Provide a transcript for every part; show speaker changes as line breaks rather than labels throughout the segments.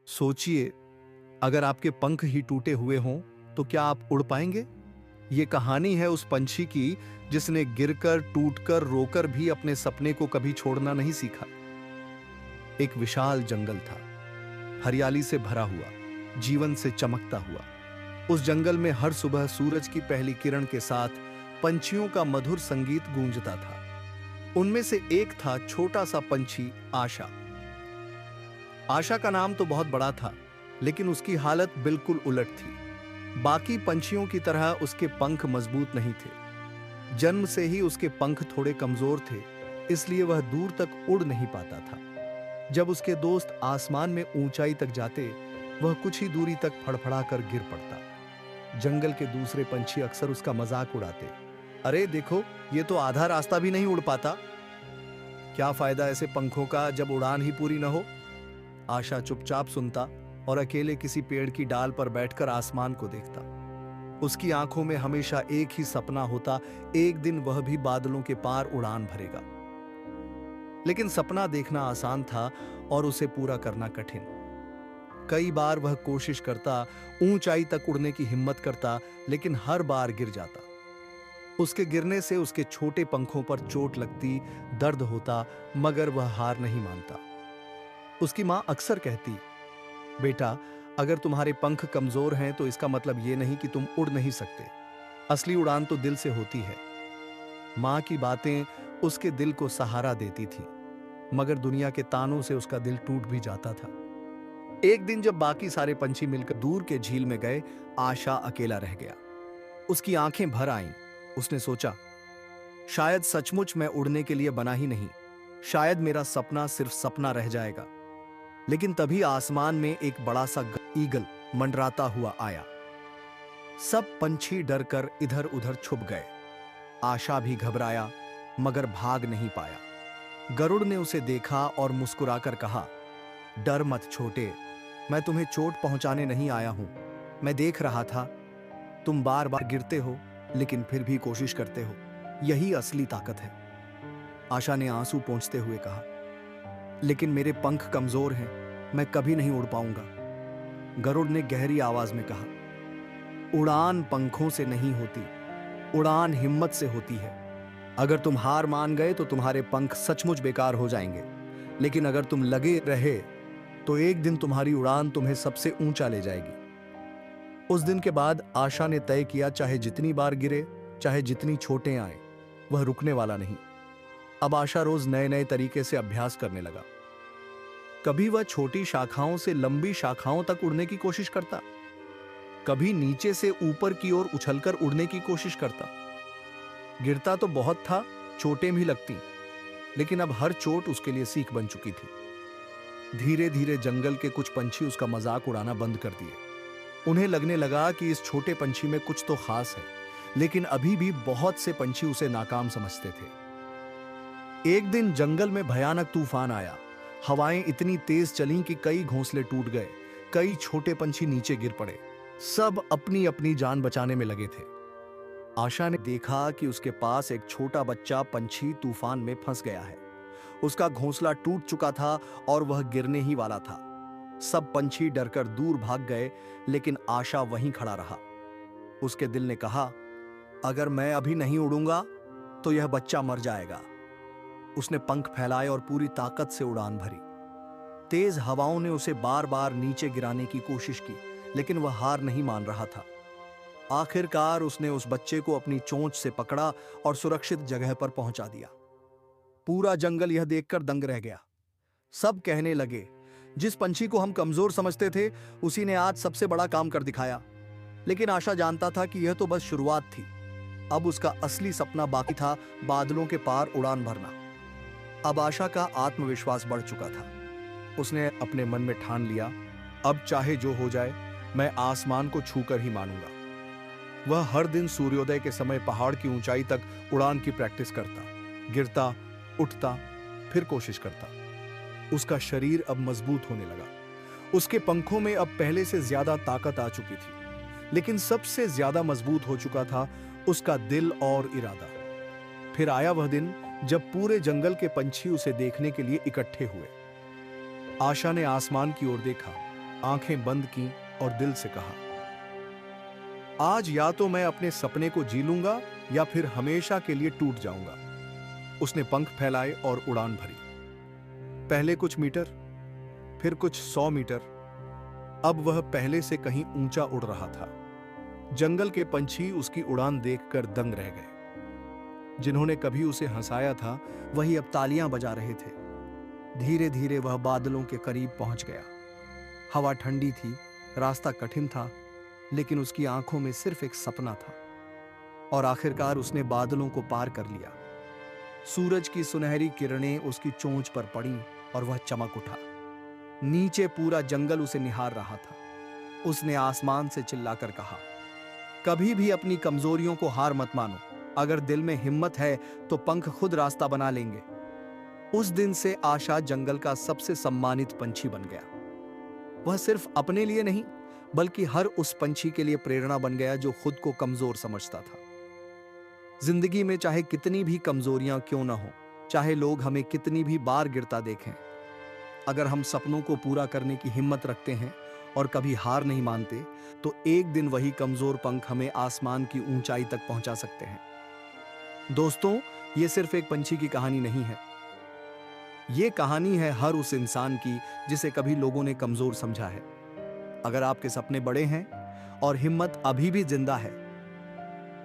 सोचिए, अगर आपके पंख ही टूटे हुए हों तो क्या आप उड़ पाएंगे? ये कहानी है उस पंछी की जिसने गिरकर, टूटकर, रोकर भी अपने सपने को कभी छोड़ना नहीं सीखा। एक विशाल जंगल था, हरियाली से भरा हुआ, जीवन से चमकता हुआ। उस जंगल में हर सुबह सूरज की पहली किरण के साथ पंछियों का मधुर संगीत गूंजता था। उनमें से एक था छोटा सा पंछी आशा। आशा का नाम तो बहुत बड़ा था, लेकिन उसकी हालत बिल्कुल उलट थी। बाकी पंछियों की तरह उसके पंख मजबूत नहीं थे। जन्म से ही उसके पंख थोड़े कमजोर थे, इसलिए वह दूर तक उड़ नहीं पाता था। जब उसके दोस्त आसमान में ऊंचाई तक जाते, वह कुछ ही दूरी तक फड़फड़ा कर गिर पड़ता। जंगल के दूसरे पंछी अक्सर उसका मजाक उड़ाते। अरे देखो, ये तो आधा रास्ता भी नहीं उड़ पाता। क्या फायदा ऐसे पंखों का जब उड़ान ही पूरी न हो? आशा चुपचाप सुनता और अकेले किसी पेड़ की डाल पर बैठकर आसमान को देखता। उसकी आंखों में हमेशा एक ही सपना होता, एक दिन वह भी बादलों के पार उड़ान भरेगा। लेकिन सपना देखना आसान था और उसे पूरा करना कठिन। कई बार वह कोशिश करता, ऊंचाई तक उड़ने की हिम्मत करता, लेकिन हर बार गिर जाता। उसके गिरने से उसके छोटे पंखों पर चोट लगती, दर्द होता, मगर वह हार नहीं मानता। उसकी मां अक्सर कहती, बेटा, अगर तुम्हारे पंख कमजोर हैं तो इसका मतलब यह नहीं कि तुम उड़ नहीं सकते। असली उड़ान तो दिल से होती है। मां की बातें उसके दिल को सहारा देती थी, मगर दुनिया के तानों से उसका दिल टूट भी जाता था। एक दिन जब बाकी सारे पंछी मिलकर दूर के झील में गए, आशा अकेला रह गया। उसकी आंखें भर आईं। उसने सोचा, शायद सचमुच मैं उड़ने के लिए बना ही नहीं। शायद मेरा सपना सिर्फ सपना रह जाएगा। लेकिन तभी आसमान में एक बड़ा सा ईगल मंडराता हुआ आया। सब पंछी डरकर इधर उधर छुप गए। आशा भी घबराया, मगर भाग नहीं पाया। गरुड़ ने उसे देखा और मुस्कुराकर कहा, डर मत छोटे, मैं तुम्हें चोट पहुंचाने नहीं आया हूं। मैं देख रहा था, तुम बार बार गिरते हो, लेकिन फिर भी कोशिश करते हो। यही असली ताकत है। आशा ने आंसू पोंछते हुए कहा, लेकिन मेरे पंख कमजोर हैं, मैं कभी नहीं उड़ पाऊंगा। गरुड़ ने गहरी आवाज में कहा, उड़ान पंखों से नहीं होती, उड़ान हिम्मत से होती है। अगर तुम हार मान गए तो तुम्हारे पंख सचमुच बेकार हो जाएंगे, लेकिन अगर तुम लगे रहे तो एक दिन तुम्हारी उड़ान तुम्हें सबसे ऊंचा ले जाएगी। उस दिन के बाद आशा ने तय किया, चाहे जितनी बार गिरे, चाहे जितनी चोटें आए, वह रुकने वाला नहीं। अब आशा रोज नए नए तरीके से अभ्यास करने लगा। कभी वह छोटी शाखाओं से लंबी शाखाओं तक उड़ने की कोशिश करता, कभी नीचे से ऊपर की ओर उछलकर उड़ने की कोशिश करता। गिरता तो बहुत था, चोटें भी लगती, लेकिन अब हर चोट उसके लिए सीख बन चुकी थी। धीरे धीरे जंगल के कुछ पंछी उसका मजाक उड़ाना बंद कर दिए। उन्हें लगने लगा कि इस छोटे पंछी में कुछ तो खास है, लेकिन अभी भी बहुत से पंछी उसे नाकाम समझते थे। एक दिन जंगल में भयानक तूफान आया। हवाएं इतनी तेज चलीं कि कई घोंसले टूट गए, कई छोटे पंछी नीचे गिर पड़े। सब अपनी अपनी जान बचाने में लगे थे। आशा ने देखा कि उसके पास एक छोटा बच्चा पंछी तूफान में फंस गया है। उसका घोंसला टूट चुका था और वह गिरने ही वाला था। सब पंछी डरकर दूर भाग गए, लेकिन आशा वहीं खड़ा रहा। उसके दिल ने कहा, अगर मैं अभी नहीं उड़ूंगा तो यह बच्चा मर जाएगा। उसने पंख फैलाए और पूरी ताकत से उड़ान भरी। तेज हवाओं ने उसे बार बार नीचे गिराने की कोशिश की, लेकिन वह हार नहीं मान रहा था। आखिरकार उसने उस बच्चे को अपनी चोंच से पकड़ा और सुरक्षित जगह पर पहुंचा दिया। पूरा जंगल यह देखकर दंग रह गया। सब कहने लगे, जिस पंछी को हम कमजोर समझते थे, उसी ने आज सबसे बड़ा काम कर दिखाया। लेकिन आशा जानता था कि यह तो बस शुरुआत थी। अब उसका असली सपना बाकी था, बादलों के पार उड़ान भरना। अब आशा का आत्मविश्वास बढ़ चुका था। उसने अपने मन में ठान लिया, अब चाहे जो हो जाए, मैं आसमान को छूकर ही मानूंगा। वह हर दिन सूर्योदय के समय पहाड़ की ऊंचाई तक उड़ान की प्रैक्टिस करता, गिरता, उठता, फिर कोशिश करता। उसका शरीर अब मजबूत होने लगा। उसके पंखों में अब पहले से ज्यादा ताकत आ चुकी थी, लेकिन सबसे ज्यादा मजबूत हो चुका था उसका दिल और इरादा। फिर आया वह दिन जब पूरे जंगल के पंछी उसे देखने के लिए इकट्ठे हुए। आशा ने आसमान की ओर देखा। आंखें बंद की और दिल से कहा, आज या तो मैं अपने सपने को जी लूंगा या फिर हमेशा के लिए टूट जाऊंगा। उसने पंख फैलाए और उड़ान भरी। पहले कुछ मीटर, फिर कुछ 100 मीटर। अब वह पहले से कहीं ऊंचा उड़ रहा था। जंगल के पंछी उसकी उड़ान देखकर दंग रह गए। जिन्होंने कभी उसे हंसाया था, वही अब तालियां बजा रहे थे। धीरे धीरे वह बादलों के करीब पहुंच गया। हवा ठंडी थी, रास्ता कठिन था, लेकिन उसकी आंखों में सिर्फ एक सपना था। और आखिरकार उसने बादलों को पार कर लिया। सूरज की सुनहरी किरणें उसकी चोंच पर पड़ी और वह चमक उठा। नीचे पूरा जंगल उसे निहार रहा था। उसने आसमान से चिल्लाकर कहा, कभी भी अपनी कमजोरियों को हार मत मानो। अगर दिल में हिम्मत है तो पंख खुद रास्ता बना लेंगे। उस दिन से आशा जंगल का सबसे सम्मानित पंछी बन गया। वह सिर्फ अपने लिए नहीं, बल्कि हर उस पंछी के लिए प्रेरणा बन गया जो खुद को कमजोर समझता था। जिंदगी में चाहे कितनी भी कमजोरियां क्यों ना हो, चाहे लोग हमें कितनी भी बार गिरता देखें, अगर हम सपनों को पूरा करने की हिम्मत रखते हैं और कभी हार नहीं मानते, तो एक दिन वही कमजोर पंख हमें आसमान की ऊंचाई तक पहुंचा सकते हैं। दोस्तों, ये सिर्फ एक पंछी की कहानी नहीं है। ये कहानी है हर उस इंसान की जिसे कभी लोगों ने कमजोर समझा है। अगर आपके सपने बड़े हैं और हिम्मत अभी भी जिंदा है,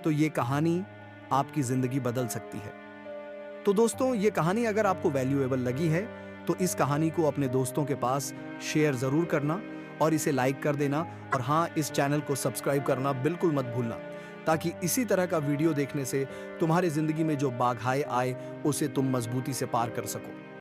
तो ये कहानी आपकी जिंदगी बदल सकती है। तो दोस्तों, ये कहानी अगर आपको वैल्यूएबल लगी है तो इस कहानी को अपने दोस्तों के पास शेयर जरूर करना और इसे लाइक कर देना। और हाँ, इस चैनल को सब्सक्राइब करना बिल्कुल मत भूलना, ताकि इसी तरह का वीडियो देखने से तुम्हारे जिंदगी में जो बाधाएं आए उसे तुम मजबूती से पार कर सको।